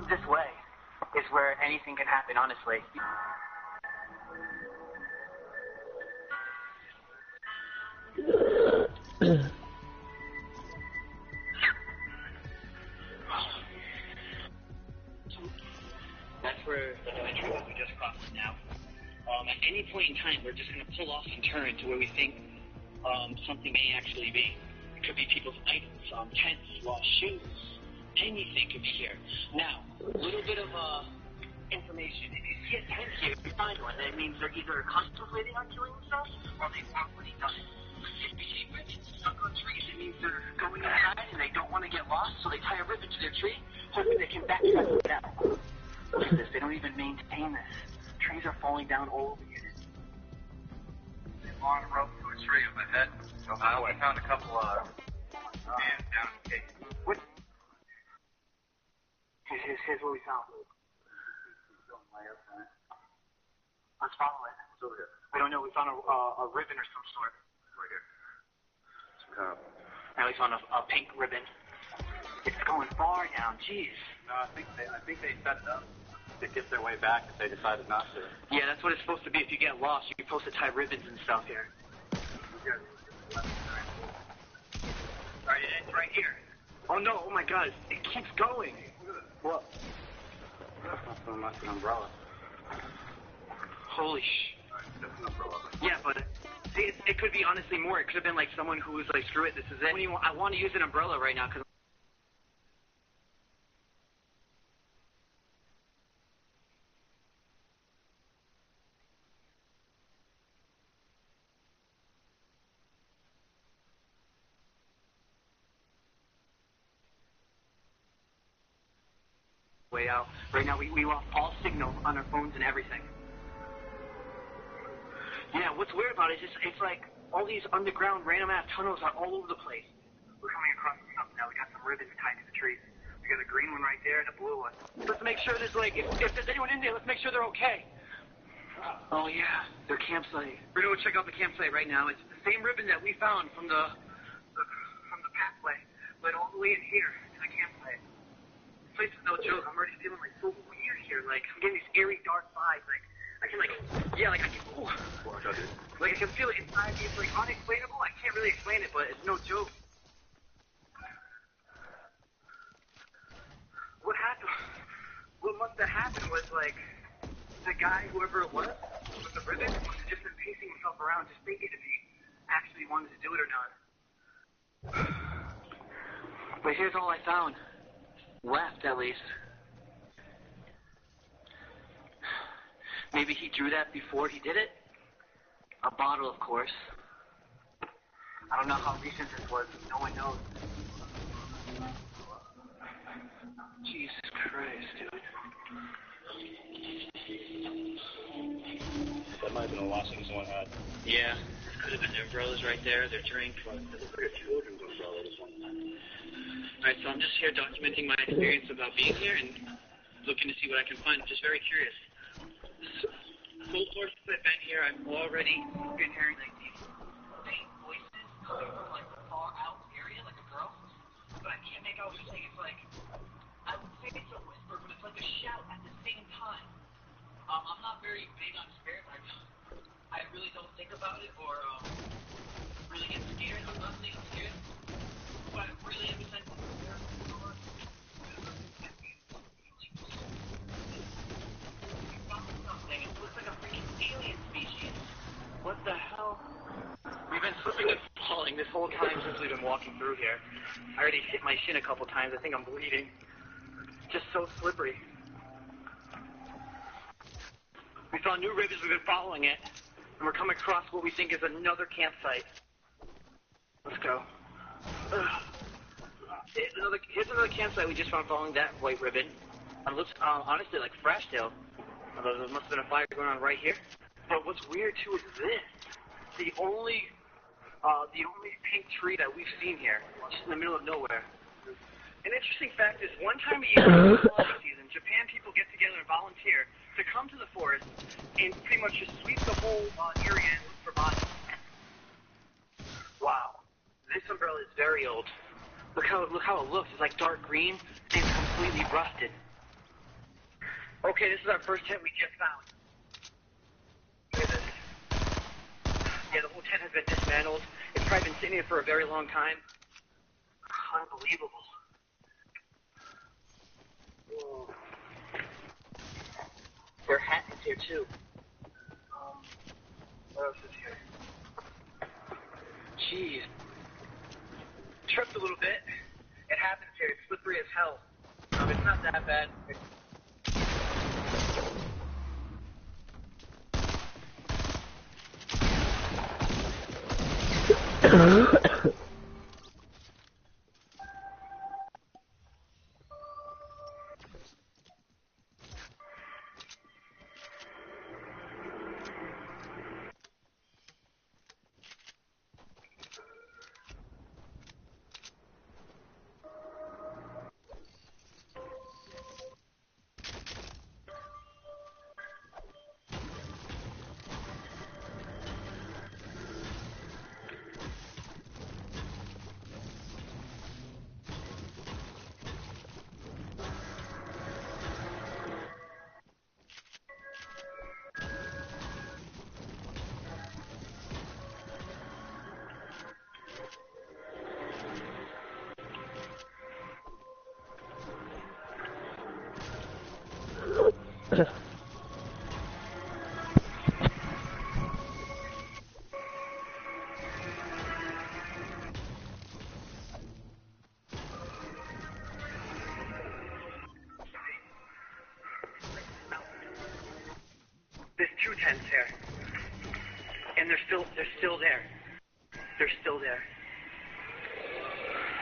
this way is where anything can happen, honestly. That's where the entry was we just crossed now. At any point in time, we're just going to pull off and turn to where we think something may actually be. It could be people's items, tents, lost shoes, anything could be here. Now, a little bit of information. If you see a tent here, if you find one, that means they're either contemplating on killing themselves or they've already done it. If you see ribbons stuck on trees, it means they're going inside and they don't want to get lost, so they tie a ribbon to their tree, hoping they can backtrack it out. Look at this. They don't even maintain this. Trees are falling down all over here. On a rope to a tree on the head. I found a couple of hands down in the cave. What? Here's what we found. Let's follow it. It's over here. We don't know. We found a ribbon or some sort. Right here. Now we found a pink ribbon. It's going far down. Jeez. No, I think they set it up to get their way back if they decided not to. Yeah, that's what it's supposed to be. If you get lost, you're supposed to tie ribbons and stuff here. Alright, it's right here. Oh no, oh my god, it keeps going. What? That's an umbrella. Holy That's an umbrella. Yeah, but see, it could be honestly more. It could have been like someone who was like, screw it, this is it. I want to use an umbrella right now because way out. Right now, we lost all signal on our phones and everything. Yeah, what's weird about it is it's like all these underground random ass tunnels are all over the place. We're coming across something now. We got some ribbons tied to the trees. We got a green one right there and a blue one. Let's make sure there's like, if there's anyone in there, let's make sure they're okay. Oh yeah, their campsite. We're gonna go check out the campsite right now. It's the same ribbon that we found from the pathway, but all the way in here to the campsite. This place is no joke. I'm already feeling like so weird here. Like I'm getting these eerie, dark vibes. Like I can like, yeah, like I can, like I can feel it inside me. It's like unexplainable. I can't really explain it, but it's no joke. What happened? What must have happened was like the guy, whoever it was, with the ribbon, must have just been pacing himself around, just thinking if he actually wanted to do it or not. But here's all I found. Left, at least. Maybe he drew that before he did it? A bottle, of course. I don't know how recent this was. No one knows. Jesus Christ, dude. That might have been the last thing someone had. Yeah, this could have been their umbrellas right there, their drink. It looks like a children's umbrella this one time. Alright, so I'm just here documenting my experience about being here and looking to see what I can find. I'm just very curious. So far since I've been here, I've already been hearing like these faint voices coming from like a far out area, like a girl. But I can't make out what you're saying. It's like, I would say it's a whisper, but it's like a shout at the same time. I'm not very big on spirits. I really don't think about it or really get scared. I'm not really scared. But I really am sensitive to spirits. Something. It looks like a freaking alien species. What the hell? We've been slipping and falling this whole time since we've been walking through here. I already hit my shin a couple times. I think I'm bleeding. Just so slippery. We found new ribbons. We've been following it. And we're coming across what we think is another campsite. Let's go. Here's another campsite we just found following that white ribbon. It looks honestly like fresh still. Although there must have been a fire going on right here. But what's weird too is this. The only pink tree that we've seen here, just in the middle of nowhere. An interesting fact is one time a year during the holiday season, Japan people get together and volunteer to come to the forest and pretty much just sweep the whole area and look for bodies. Wow. This umbrella is very old. Look how it looks. It's like dark green and completely rusted. Okay, this is our first tent we just found. Look at this. Yeah, the whole tent has been dismantled. It's probably been sitting here for a very long time. Unbelievable. Whoa. There are hats here too. What else is here? Jeez. Tripped a little bit. It happens here. It's slippery as hell. It's not that bad. There's two tents here, and they're still there. They're still there.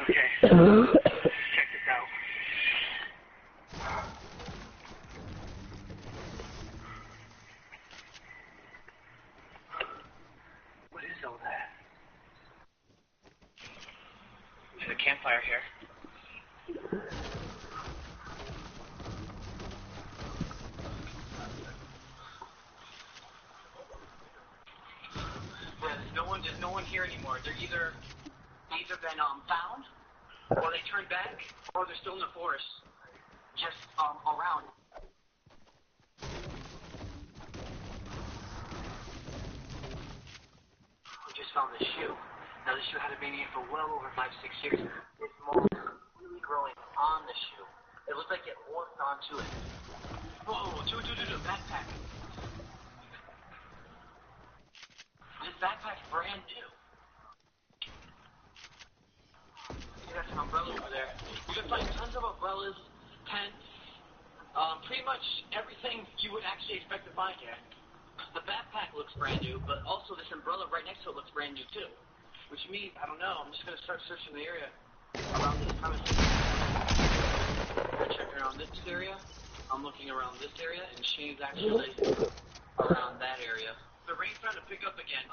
Okay, check this out. What is all that? There's a campfire here. There's no one here anymore. They've either been found, or they turned back, or they're still in the forest, just around. We just found this shoe. Now this shoe had been here for well over 5-6 years. This mold is really growing on the shoe. It looks like it morphed onto it. Whoa, dude, backpack. This backpack's brand new. See, that's an umbrella over there. You can find tons of umbrellas, tents, pretty much everything you would actually expect to find here. The backpack looks brand new, but also this umbrella right next to it looks brand new too. Which means, I don't know, I'm just going to start searching the area around this premises. I'm checking around this area, I'm looking around this area, and Shane's actually around that area. The rain's starting to pick up again.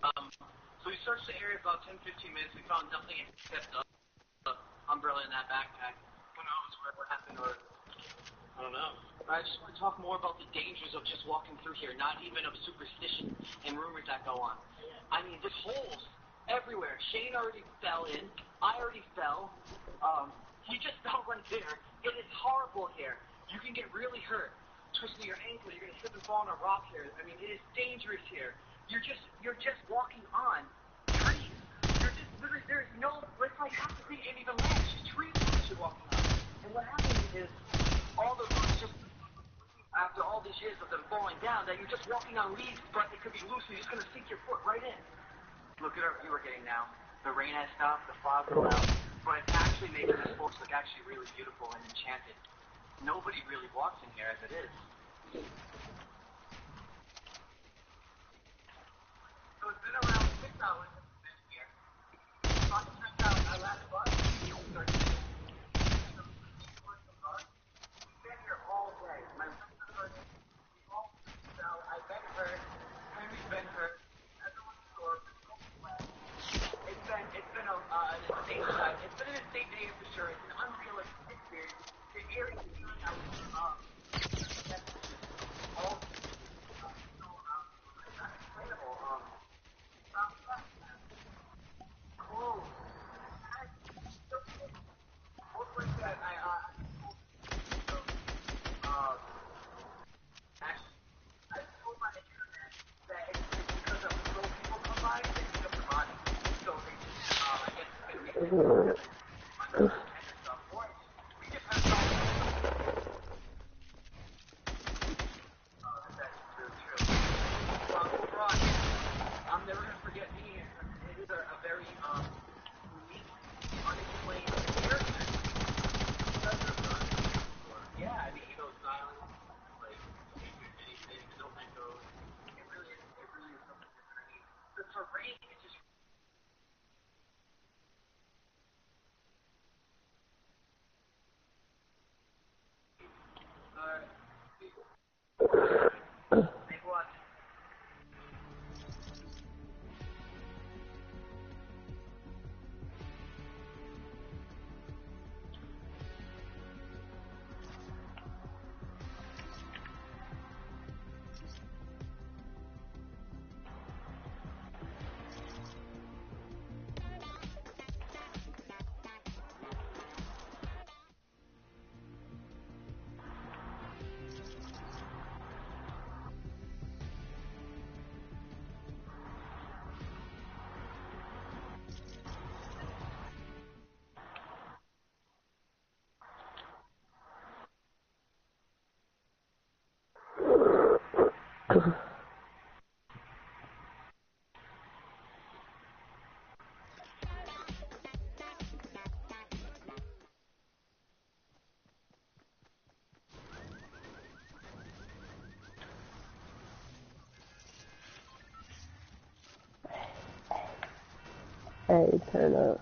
So we searched the area for about 10-15 minutes. We found nothing except the umbrella in that backpack. Who knows what happened, or I don't know. I just want to talk more about the dangers of just walking through here, not even of superstition and rumors that go on. I mean, there's holes everywhere. Shane already fell in. I already fell. He just fell right there. It is horrible here. You can get really hurt. Twisting your ankle, you're gonna slip and fall on a rock here. I mean, it is dangerous here. You're just walking on trees. You're just literally, there's no, it's like half the thing ain't even land. It's just trees that you're walking on. And what happens is all the roots just, after all these years of them falling down, that you're just walking on leaves, but it could be loose, and you're just gonna sink your foot right in. Look at our view we're getting now. The rain has stopped, the fog rolled out, but it's actually making this forest look actually really beautiful and enchanted. Nobody really walks in here as it is. So it's been around 6 hours since we've been here. About to check out our last bus. We've been here all day. My friends are hurt. We've all been out. I've been hurt. Henry's been hurt. Everyone's sore. It's been an insane day for sure. It's an unrealistic experience. The area is really out. All unexplainable. Cool. Hey, turn up.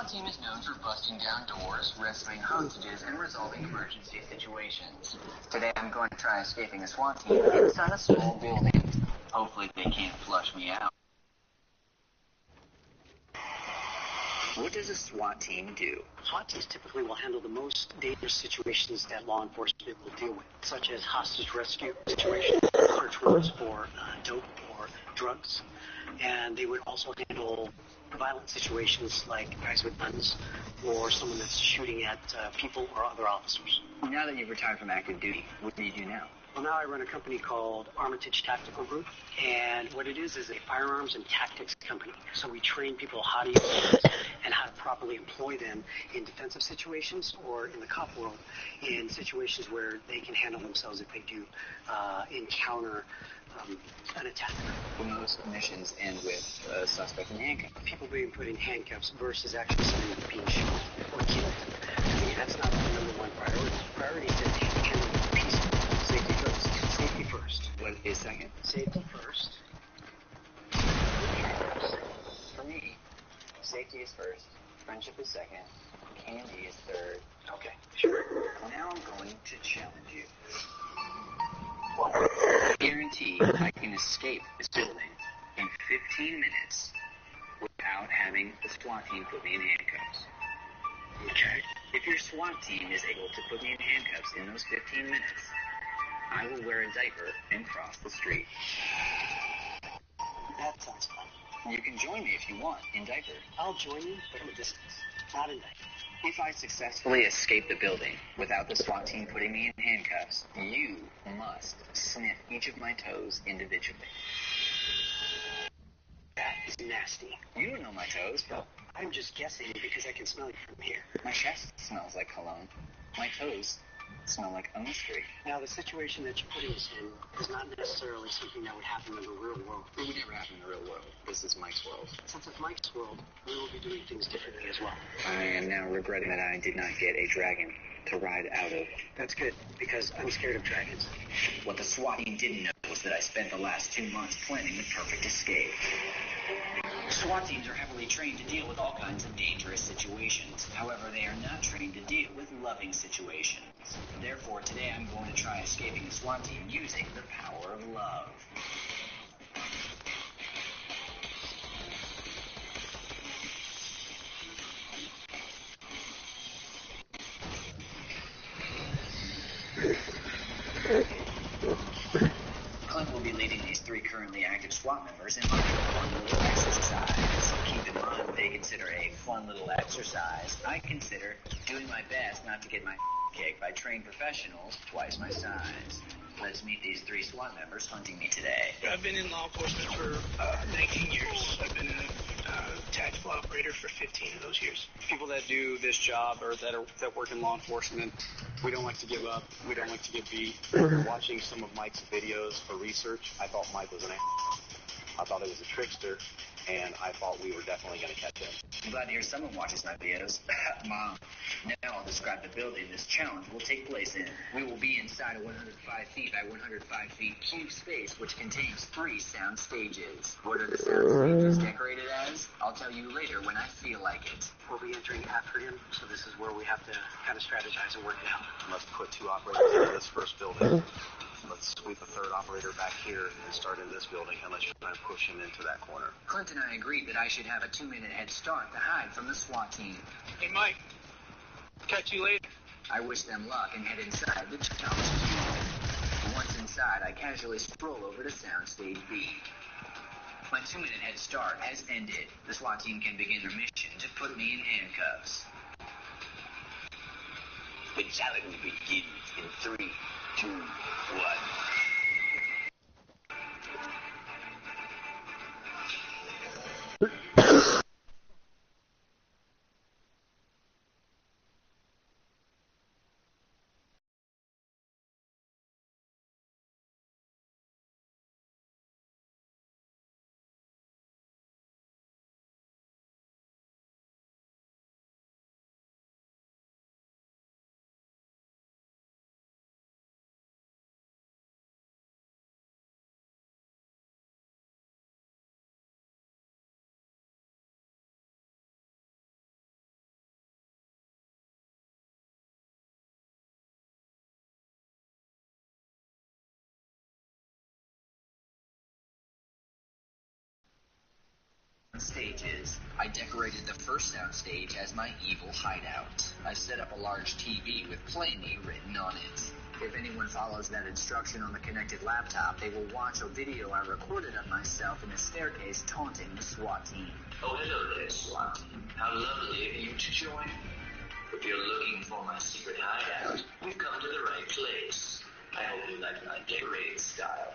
SWAT team is known for busting down doors, rescuing hostages, and resolving emergency situations. Today I'm going to try escaping a SWAT team inside a small building. Hopefully they can't flush me out. What does a SWAT team do? SWAT teams typically will handle the most dangerous situations that law enforcement will deal with, such as hostage rescue situations, search warrants for dope or drugs, and they would also handle violent situations like guys with guns or someone that's shooting at people or other officers. Now that you've retired from active duty, what do you do now? Well, now I run a company called Armitage Tactical Group, and what it is a firearms and tactics company. So we train people how to use guns and how to properly employ them in defensive situations or in the cop world in situations where they can handle themselves if they do encounter an attack. Well, most missions end with a suspect in handcuffs. People being put in handcuffs versus actually someone being shot or killed. I mean, that's not the number one priority. The priority is to handle it peacefully. Safety first. Safety first. What is second? Safety first. For me, safety is first, friendship is second, candy is third. Okay, sure. Now I'm going to challenge you. I guarantee I can escape this building in 15 minutes without having the SWAT team put me in handcuffs. Okay. If your SWAT team is able to put me in handcuffs in those 15 minutes, I will wear a diaper and cross the street. That sounds fun. You can join me if you want, in diaper. I'll join you, but from a distance, not in diaper. If I successfully escape the building without the SWAT team putting me in handcuffs, you must sniff each of my toes individually. That is nasty. You don't know my toes, but I'm just guessing because I can smell you from here. my chest smells like cologne. My toes smell like a mystery. Now, the situation that you're putting us in is not necessarily something that would happen in the real world. It would never happen in the real world. This is Mike's world. Since it's Mike's world, we will be doing things differently as well. I am now regretting that I did not get a dragon to ride out of. That's good, because I'm scared of dragons. What the SWAT team didn't know was that I spent the last 2 months planning the perfect escape. SWAT teams are heavily trained to deal with all kinds of dangerous situations. However, they are not trained to deal with loving situations. Therefore, today I'm going to try escaping the SWAT team using the power of love. Clint will be leading these 3 currently active SWAT members in my fun little exercise. Keep in mind what they consider a fun little exercise. I consider doing my best not to get my kicked by trained professionals twice my size. Let's meet these 3 SWAT members hunting me today. I've been in law enforcement for 19 years. I've been a tactical operator for 15 of those years. People that do this job or that work in law enforcement, we don't like to give up. We don't like to get beat. Watching some of Mike's videos for research, I thought Mike was an ass. I thought he was a trickster, and I thought we were definitely going to catch him. I'm glad to hear someone watches my videos. Mom, now I'll describe the building this challenge will take place in. We will be inside a 105 feet by 105 feet cube space, which contains 3 sound stages. What are the sound stages decorated as? I'll tell you later when I feel like it. We'll be entering after him, so this is where we have to kind of strategize and work it out. Let's put 2 operators in this first building. Let's sweep a 3rd operator back here and start in this building, and let's try and push him into that corner. Clint and I agreed that I should have a 2-minute head start to hide from the SWAT team. Hey, Mike. Catch you later. I wish them luck and head inside the challenge cube. Once inside, I casually stroll over to soundstage B. My 2-minute head start has ended. The SWAT team can begin their mission to put me in handcuffs. The challenge begins in 3, 2, 1. stages. I decorated the first sound stage as my evil hideout. I set up a large TV with "Play Me" written on it. If anyone follows that instruction on the connected laptop, they will watch a video I recorded of myself in a staircase taunting the SWAT team. Oh, hello there, SWAT team. How lovely of you to join me. If you're looking for my secret hideout, we've come to the right place. I hope you like my decorated style.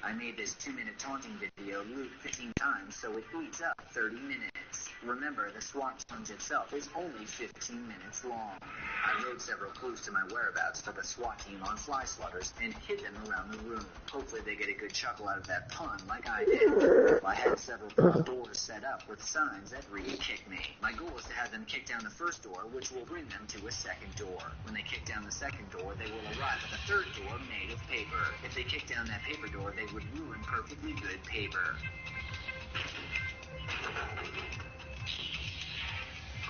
I made this 2-minute taunting video loop 15 times so it eats up 30 minutes. Remember, the SWAT challenge itself is only 15 minutes long. I wrote several clues to my whereabouts for the SWAT team on fly swatters and hid them around the room. Hopefully they get a good chuckle out of that pun like I did. I had several front doors set up with signs that read "Kick Me." My goal is to have them kick down the first door, which will bring them to a second door. When they kick down the second door, they will arrive at the third door made of paper. If they kick down that paper door, they would ruin perfectly good paper.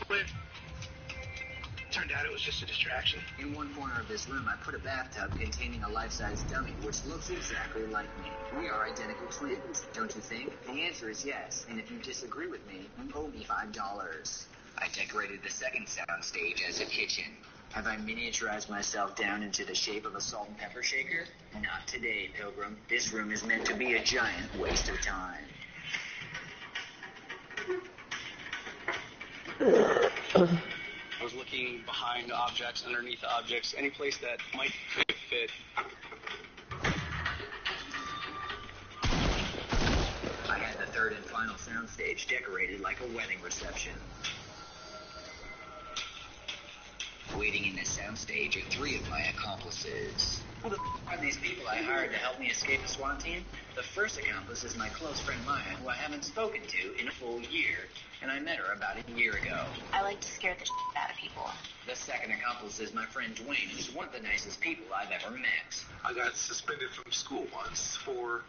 Quit. Turned out it was just a distraction. In one corner of this room, I put a bathtub containing a life-size dummy, which looks exactly like me. We are identical twins, don't you think? The answer is yes, and if you disagree with me, you owe me $5. I decorated the second sound stage as a kitchen. Have I miniaturized myself down into the shape of a salt and pepper shaker? Not today, Pilgrim. This room is meant to be a giant waste of time. I was looking behind objects, underneath objects, any place that could fit. I had the third and final soundstage decorated like a wedding reception. Waiting in this soundstage are 3 of my accomplices. Who the are these people I hired to help me escape the SWAT team? The first accomplice is my close friend Maya, who I haven't spoken to in a full year, and I met her about a year ago. I like to scare the out of people. The second accomplice is my friend Dwayne, who's one of the nicest people I've ever met. I got suspended from school once for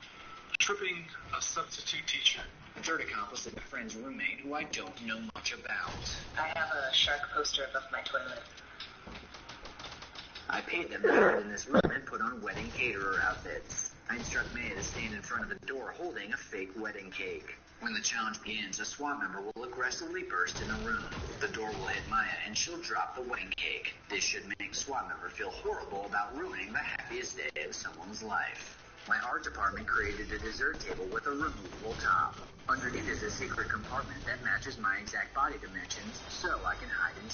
tripping a substitute teacher. The third accomplice is my friend's roommate, who I don't know much about. I have a shark poster above my toilet. I paid them to hide in this room and put on wedding caterer outfits. I instruct Maya to stand in front of the door holding a fake wedding cake. When the challenge begins, a SWAT member will aggressively burst in the room. The door will hit Maya and she'll drop the wedding cake. This should make SWAT member feel horrible about ruining the happiest day of someone's life. My art department created a dessert table with a removable top. Underneath is a secret compartment that matches my exact body dimensions so I can hide in.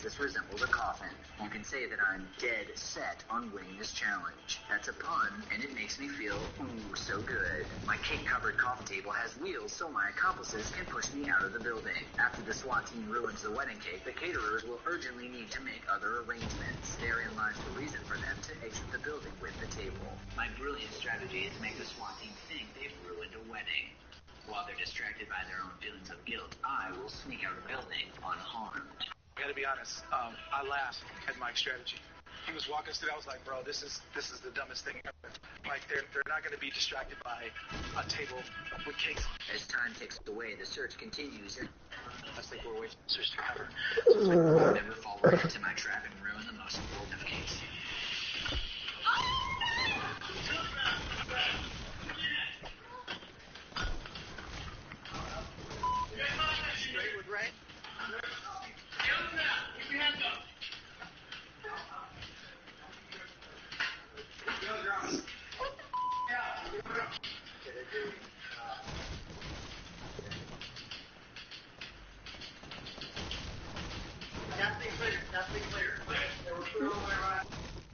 This resembles a coffin. You can say that I'm dead set on winning this challenge. That's a pun, and it makes me feel, ooh, so good. My cake-covered coffee table has wheels so my accomplices can push me out of the building. After the SWAT team ruins the wedding cake, the caterers will urgently need to make other arrangements. Therein lies the reason for them to exit the building with the table. My brilliant strategy is to make the SWAT team think they've ruined a wedding. While they're distracted by their own feelings of guilt, I will sneak out of the building unharmed. I gotta be honest, I laughed at Mike's strategy. He was walking us through, I was like, bro, this is the dumbest thing ever. Like, they're not gonna be distracted by a table with cakes. As time ticks away, the search continues, and I think we're waiting for search to cover. so it's like we'll never fall right into my trap and ruin the most important of cases. Straight with Ray?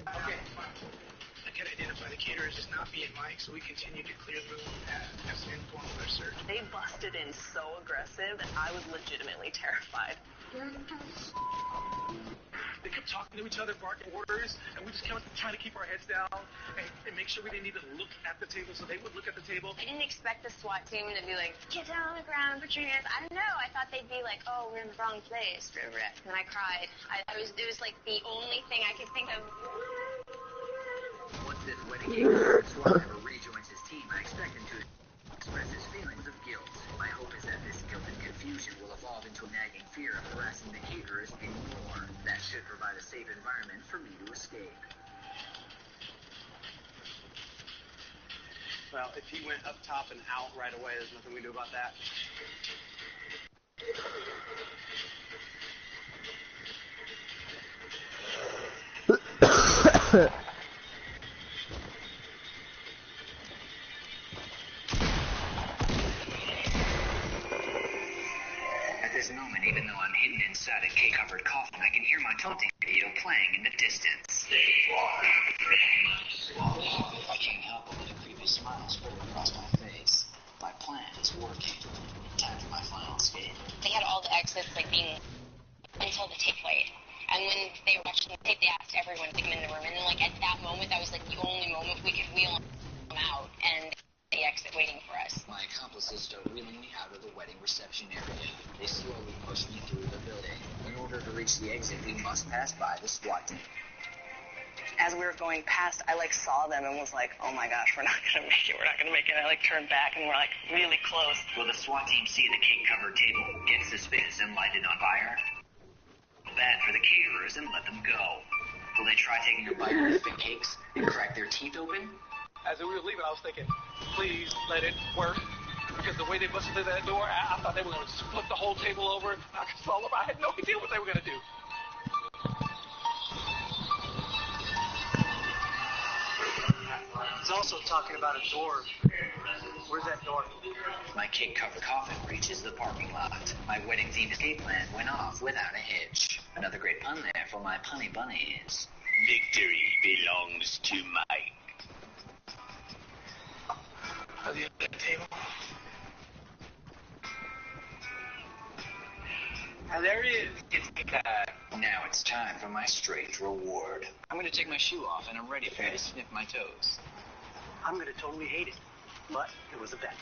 Okay. I can identify the caterers as not being Mike, so we continue to clear the room as an informed our search. They busted in so aggressive that I was legitimately terrified. They kept talking to each other, barking orders, and we just kept trying to keep our heads down and make sure we didn't even look at the table, so they would look at the table. I didn't expect the SWAT team to be like, get down on the ground, put your hands. I don't know. I thought they'd be like, oh, we're in the wrong place. And then I cried. It was like the only thing I could think of. Once this wedding cake is SWAT member rejoins his team, I expect him to express his feelings of guilt. My hope is that this guilt and confusion will evolve into a nagging fear of harassing the caterers anymore. That should provide a safe environment for me to escape. Well, if he went up top and out right away, there's nothing we can do about that. At this moment, even though I'm hidden inside a cake-covered coffin, I can hear my taunting video playing in the distance. I can't help but let a creepy smile spread across my face. My plan is working. Time for my final escape. They had all the exits like being until the tape played. And when they were watching the tape, they asked everyone to come in the room. And then, like, at that moment, that was, like, the only moment we could wheel them out and the exit waiting for us. My accomplices start wheeling me out of the wedding reception area. They slowly push me through the building. In order to reach the exit, we must pass by the SWAT team. As we were going past, I like saw them and was like, oh my gosh, we're not gonna make it. We're not gonna make it. And I like turned back and we're like really close. Will the SWAT team see the cake-covered table, get suspicious and light it on fire? Bad for the caterers and let them go. Will they try taking a bite of the fake cakes and crack their teeth open? As we were leaving, I was thinking, please let it work. Because the way they busted through that door, I thought they were going to just flip the whole table over, knock us all over. I had no idea what they were going to do. He's also talking about a door. Where's that door? My cake-covered coffin reaches the parking lot. My wedding-themed escape plan went off without a hitch. Another great pun there for my punny bunnies. Victory belongs to Mike. At the end of the table. And there he is. It's now it's time for my strange reward. I'm going to take my shoe off, and I'm ready for you to sniff my toes. I'm going to totally hate it, but it was a bet.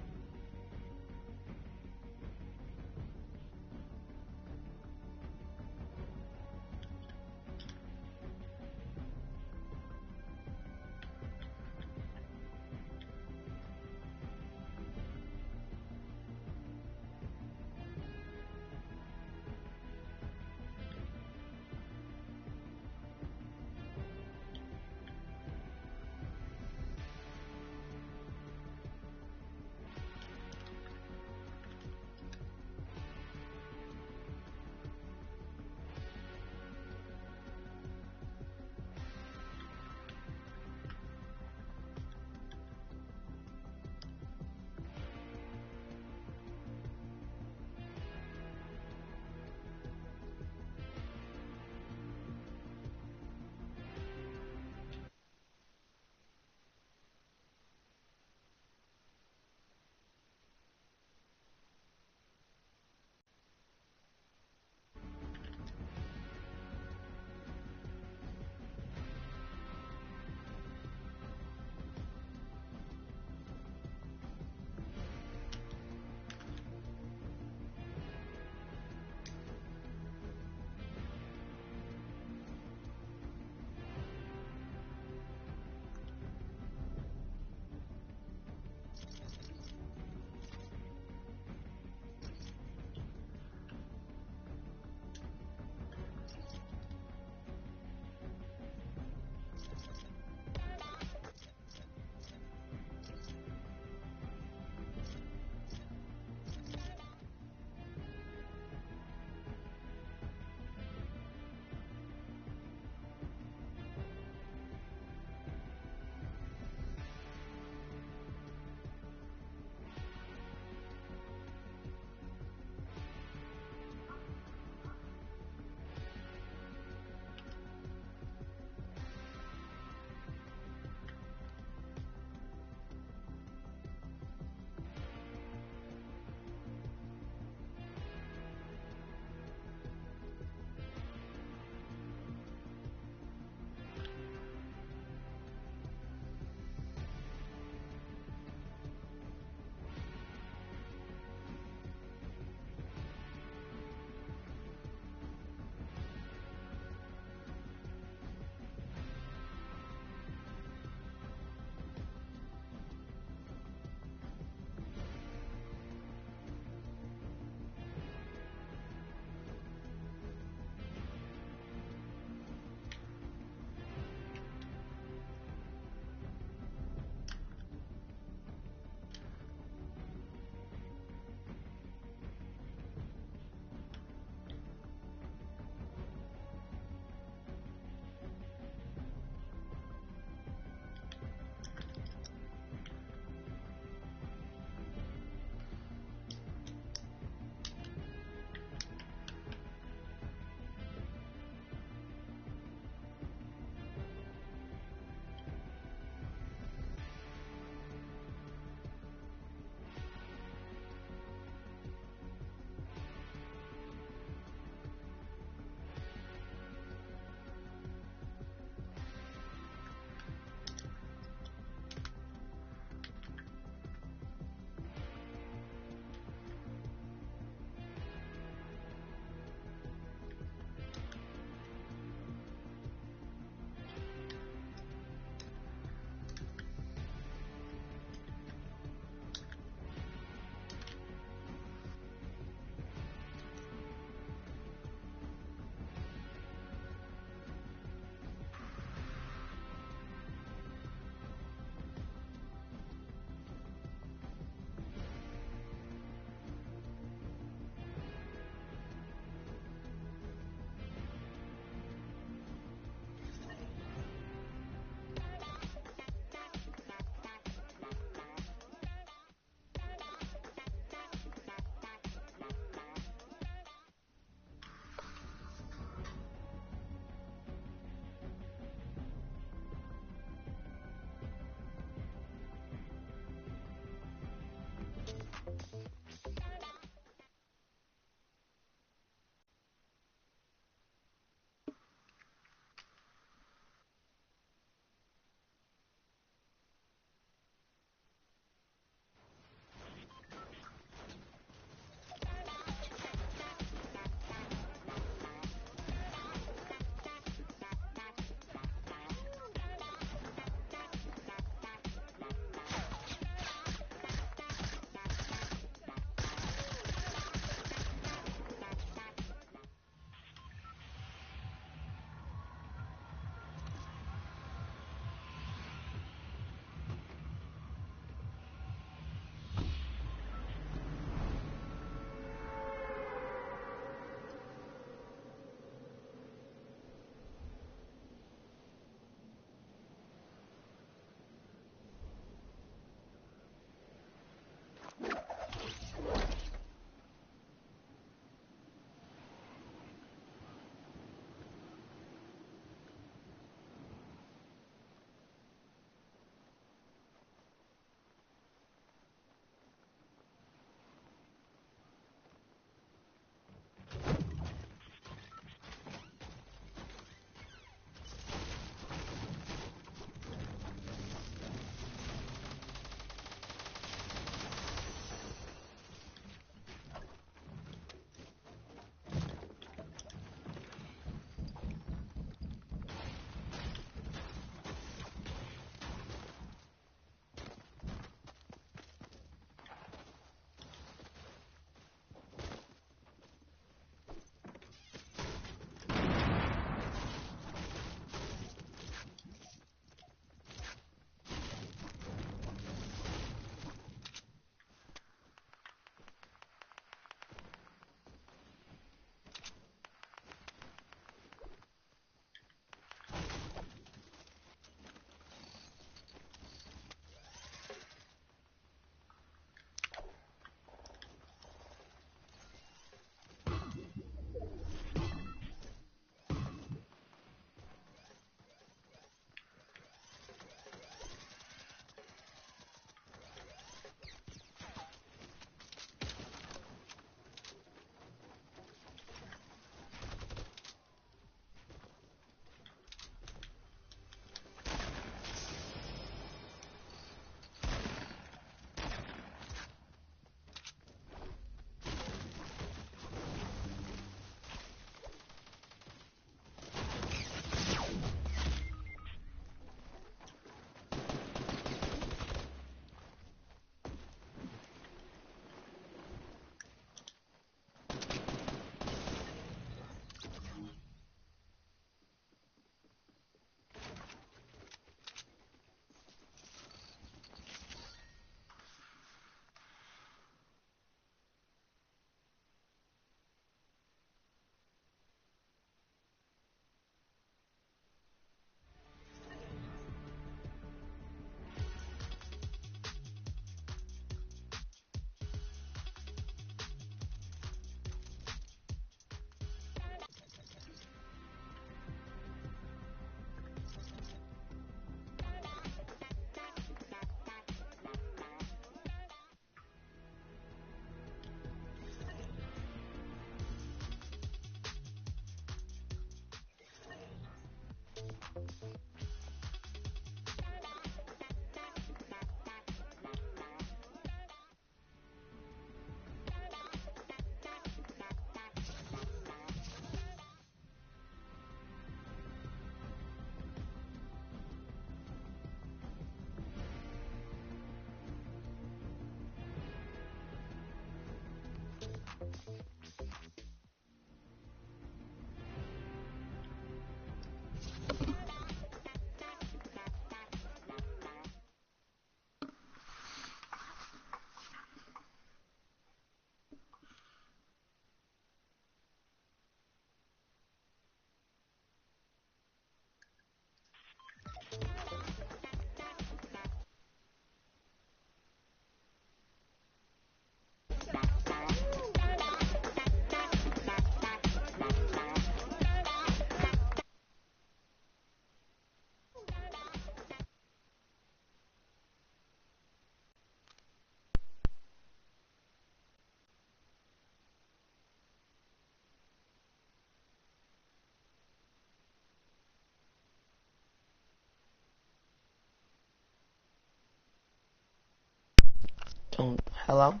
Hello?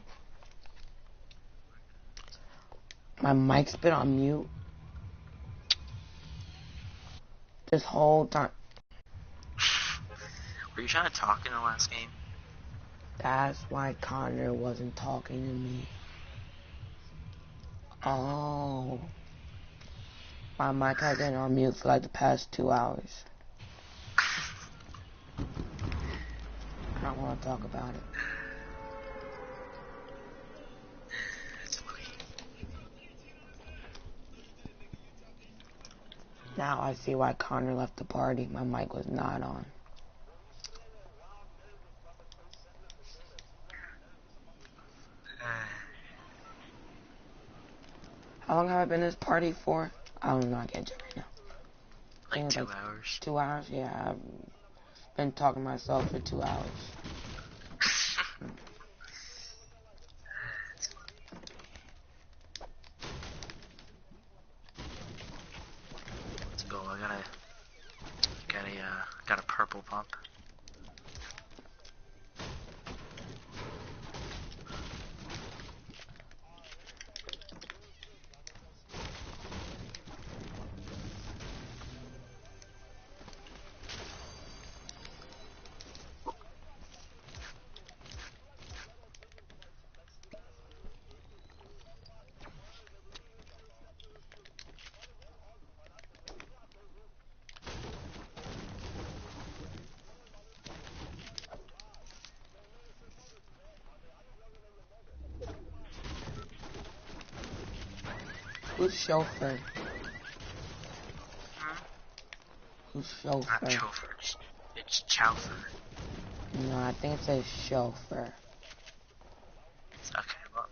My mic's been on mute this whole time. Were you trying to talk in the last game? That's why Connor wasn't talking to me. Oh. My mic has been on mute for like the past 2 hours. I don't want to talk about it. That's funny. Now I see why Connor left the party. My mic was not on. How long have I been in this party for? I don't know, I can't check right now. Like 2 hours. 2 hours? Yeah, I've been talking to myself for 2 hours. Let's go. I got a purple pump. Who's chauffeur? Who's chauffeur? Not chauffeur. It's chauffeur. No, I think it says chauffeur. Okay, well.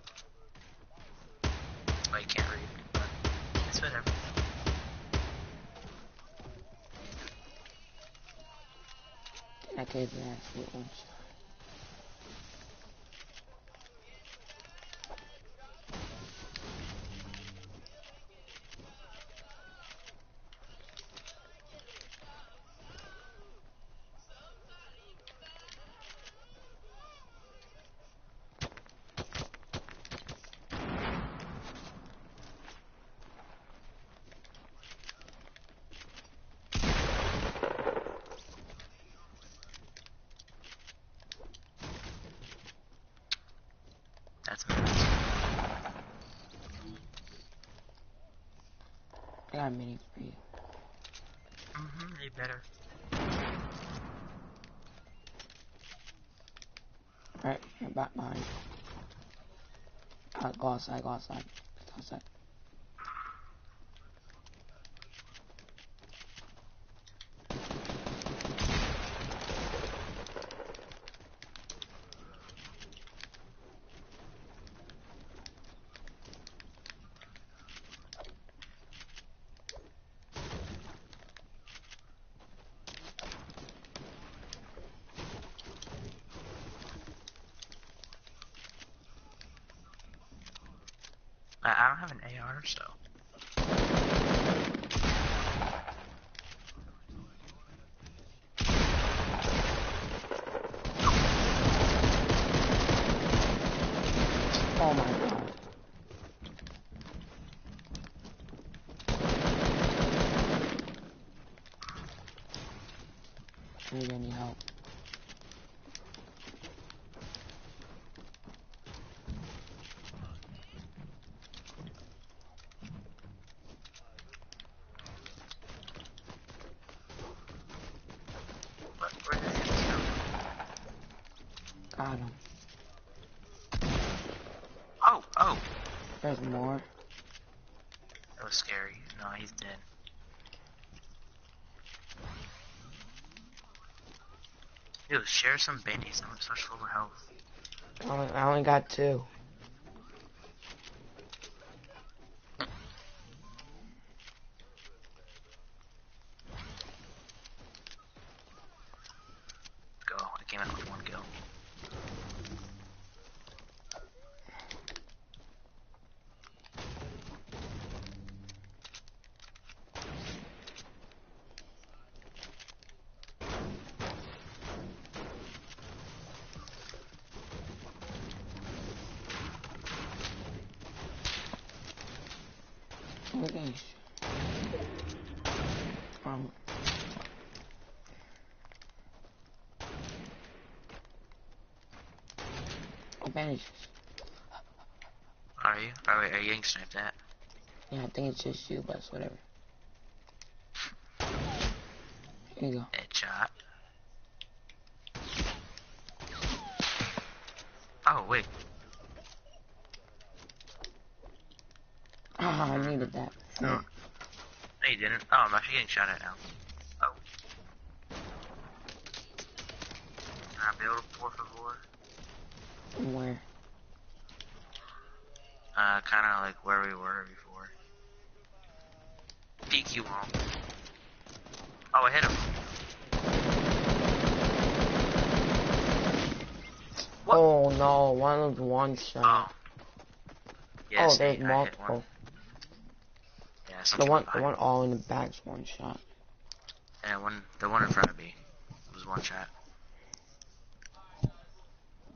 I can't read, but it's whatever. That gave me absolute one shot. That's a mess. I got a mini for you. You better. Alright, you're back behind. Go outside, go outside. Go outside. I don't have an AR, so. Oh my god. Need any help? Got him. Oh! There's more. That was scary. No, he's dead. Yo, share some bandies. I'm such full of health. I only got 2. Go. I came out with 1 kill. Okay. Advantage. Are you? Oh wait, are you getting sniped at? Yeah, I think it's just you, but it's whatever. Here you go. Headshot. Oh wait. Ah, I needed that. No, you didn't. Oh, I'm actually getting shot at now. Oh. Can I build a 4x4? Where? Kinda like where we were before. DQ won't. Oh, I hit him. What? Oh no, one of one shot. Yes, oh, there's multiple. Yeah, The one all in the back's one shot. Yeah, the one in front of me was one shot.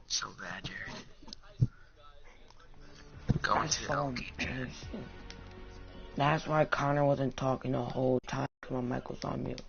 So bad, Jared. Going to the LG chat. That's why Connor wasn't talking the whole time because my mic was on mute.